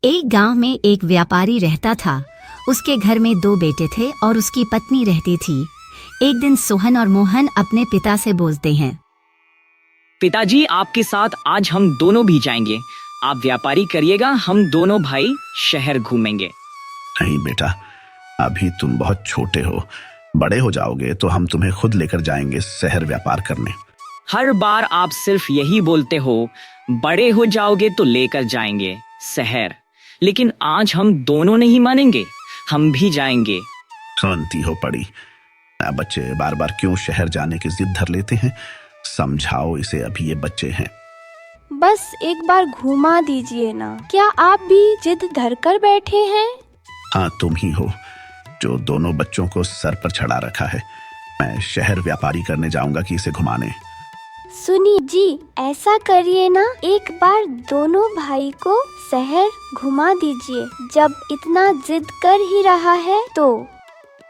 एक गांव में एक व्यापारी रहता था। उसके घर में 2 बेटे थे और उसकी पत्नी रहती थी। एक दिन सोहन और मोहन अपने पिता से बोलते हैं, पिताजी, आपके साथ आज हम दोनों भी जाएंगे। आप व्यापारी करिएगा, हम दोनों भाई शहर घूमेंगे। नहीं बेटा, अभी तुम बहुत छोटे हो। बड़े हो जाओगे तो हम तुम्हें खुद लेकर जाएंगे शहर व्यापार करने। हर बार आप सिर्फ यही बोलते हो, बड़े हो जाओगे तो लेकर जाएंगे शहर। लेकिन आज हम दोनों नहीं मानेंगे, हम भी जाएंगे। सुनती हो पड़ी। बच्चे बार बार क्यों शहर जाने की जिद धर लेते हैं? समझाओ इसे, अभी ये बच्चे हैं। बस एक बार घुमा दीजिए ना। क्या आप भी जिद धर कर बैठे हैं? हाँ, तुम ही हो जो दोनों बच्चों को सर पर चढ़ा रखा है। मैं शहर व्यापारी करने जाऊंगा कि इसे घुमाने। सुनिए जी, ऐसा करिए ना, एक बार दोनों भाई को शहर घुमा दीजिए। जब इतना जिद कर ही रहा है तो।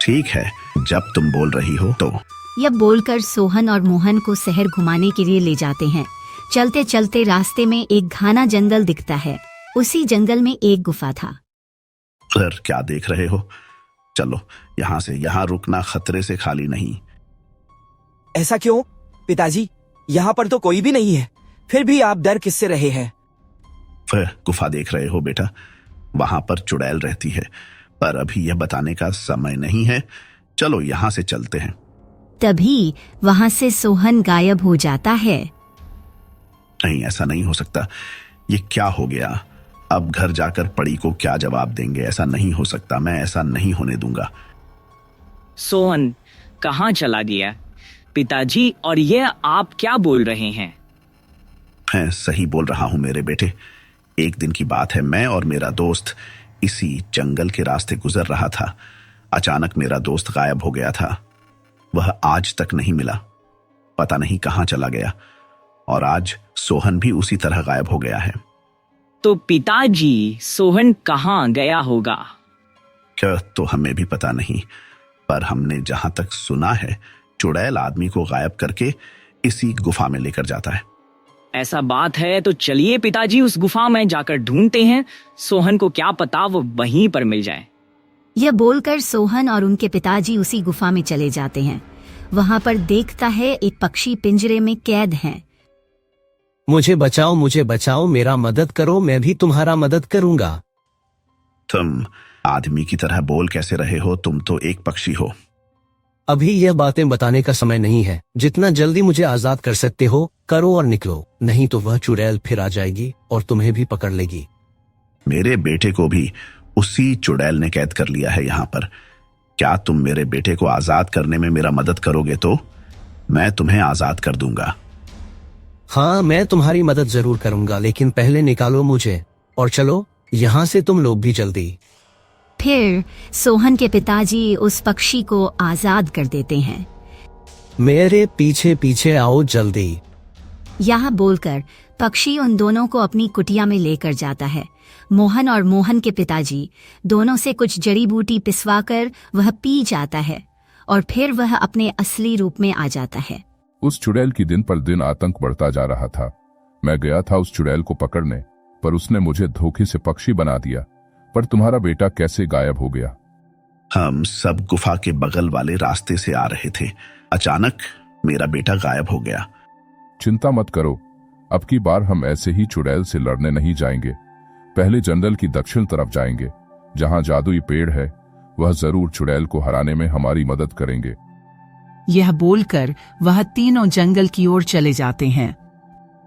ठीक है, जब तुम बोल रही हो तो। यह बोलकर सोहन और मोहन को शहर घुमाने के लिए ले जाते हैं। चलते चलते रास्ते में एक घना जंगल दिखता है। उसी जंगल में एक गुफा था। सर, क्या देख रहे हो? चलो यहाँ से, यहाँ रुकना खतरे से खाली नहीं। ऐसा क्यों पिताजी? यहाँ पर तो कोई भी नहीं है, फिर भी आप डर किससे रहे हैं? फिर गुफा देख रहे हो बेटा, वहां पर चुड़ैल रहती है, पर अभी यह बताने का समय नहीं है। चलो यहाँ से चलते हैं। तभी वहाँ से सोहन गायब हो जाता है। नहीं, ऐसा नहीं हो सकता। ये क्या हो गया? अब घर जाकर पड़ी को क्या जवाब देंगे? ऐसा नहीं हो सकता, मैं ऐसा नहीं होने दूंगा। सोहन कहाँ चला गया पिताजी? और ये आप क्या बोल रहे हैं? मैं सही बोल रहा हूँ मेरे बेटे। एक दिन की बात है, मैं और मेरा दोस्त इसी जंगल के रास्ते गुजर रहा था। अचानक मेरा दोस्त गायब हो गया था। वह आज तक नहीं मिला, पता नहीं कहाँ चला गया। और आज सोहन भी उसी तरह गायब हो गया है। तो पिताजी, सोहन कहाँ गया होगा? क्या तो हमें भी पता नहीं, पर हमने जहां तक सुना है, चुड़ैल आदमी को गायब करके इसी गुफा में लेकर जाता है। ऐसा बात है तो चलिए पिताजी, उस गुफा में जाकर ढूंढते हैं। सोहन को क्या पता वो वहीं पर मिल जाए। यह बोलकर सोहन और उनके पिताजी उसी गुफा में चले जाते हैं। वहाँ पर देखता है एक पक्षी पिंजरे में कैद है। मुझे बचाओ, मेरा मदद करो, मैं भी तुम्हारा मदद करूंगा। तुम आदमी की तरह बोल कैसे रहे हो? तुम तो एक पक्षी हो। अभी यह बातें बताने का समय नहीं है। जितना जल्दी मुझे आजाद कर सकते हो करो और निकलो, नहीं तो वह चुड़ैल फिर आ जाएगी और तुम्हें भी पकड़ लेगी। मेरे बेटे को भी उसी चुड़ैल ने कैद कर लिया है यहाँ पर। क्या तुम मेरे बेटे को आजाद करने में मेरा मदद करोगे तो मैं तुम्हें आजाद कर दूंगा। हाँ, मैं तुम्हारी मदद जरूर करूंगा, लेकिन पहले निकालो मुझे और चलो यहाँ से तुम लोग भी जल्दी। फिर सोहन के पिताजी उस पक्षी को आजाद कर देते हैं। मेरे पीछे पीछे आओ जल्दी। यह बोलकर पक्षी उन दोनों को अपनी कुटिया में लेकर जाता है। मोहन और मोहन के पिताजी दोनों से कुछ जड़ी बूटी पिसवाकर वह पी जाता है और फिर वह अपने असली रूप में आ जाता है। उस चुड़ैल की दिन पर दिन आतंक बढ़ता जा रहा था। मैं गया था उस चुड़ैल को पकड़ने, पर उसने मुझे धोखे से पक्षी बना दिया। पर तुम्हारा बेटा कैसे गायब हो गया? हम सब गुफा के बगल वाले रास्ते से आ रहे थे। अचानक मेरा बेटा गायब हो गया। चिंता मत करो, अब की बार हम ऐसे ही चुड़ैल से लड़ने नहीं जाएंगे। पहले जंगल की दक्षिण तरफ जाएंगे, जहां जादुई पेड़ है। वह जरूर चुड़ैल को हराने में हमारी मदद करेंगे। यह बोलकर वह तीनों जंगल की ओर चले जाते हैं।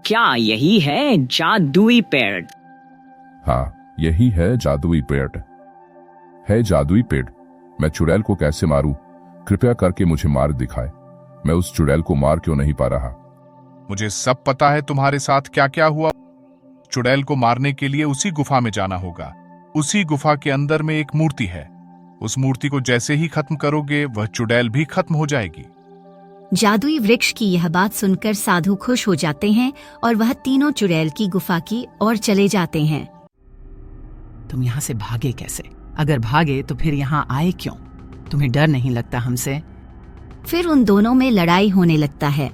क्या यही है जादुई पेड़? हाँ, यही है जादुई पेड़। है जादुई पेड़। मैं चुड़ैल को कैसे मारूं? कृपया करके मुझे मार दिखाए। मैं उस चुड़ैल को मार क्यों नहीं पा रहा? मुझे सब पता है तुम्हारे साथ क्या क्या हुआ। चुड़ैल को मारने के लिए उसी गुफा में जाना होगा। उसी गुफा के अंदर में एक मूर्ति है। उस मूर्ति को जैसे ही खत्म करोगे, वह चुड़ैल भी खत्म हो जाएगी। जादुई वृक्ष की यह बात सुनकर साधु खुश हो जाते हैं और वह तीनों चुड़ैल की गुफा की ओर चले जाते हैं। तुम यहाँ से भागे कैसे? अगर भागे तो फिर यहाँ आए क्यों? तुम्हें डर नहीं लगता हमसे? फिर उन दोनों में लड़ाई होने लगता है।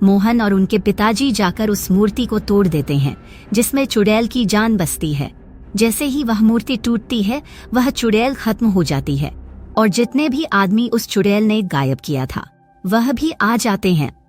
मोहन और उनके पिताजी जाकर उस मूर्ति को तोड़ देते हैं जिसमें चुड़ैल की जान बसती है। जैसे ही वह मूर्ति टूटती है वह चुड़ैल खत्म हो जाती है और जितने भी आदमी उस चुड़ैल ने गायब किया था वह भी आ जाते हैं।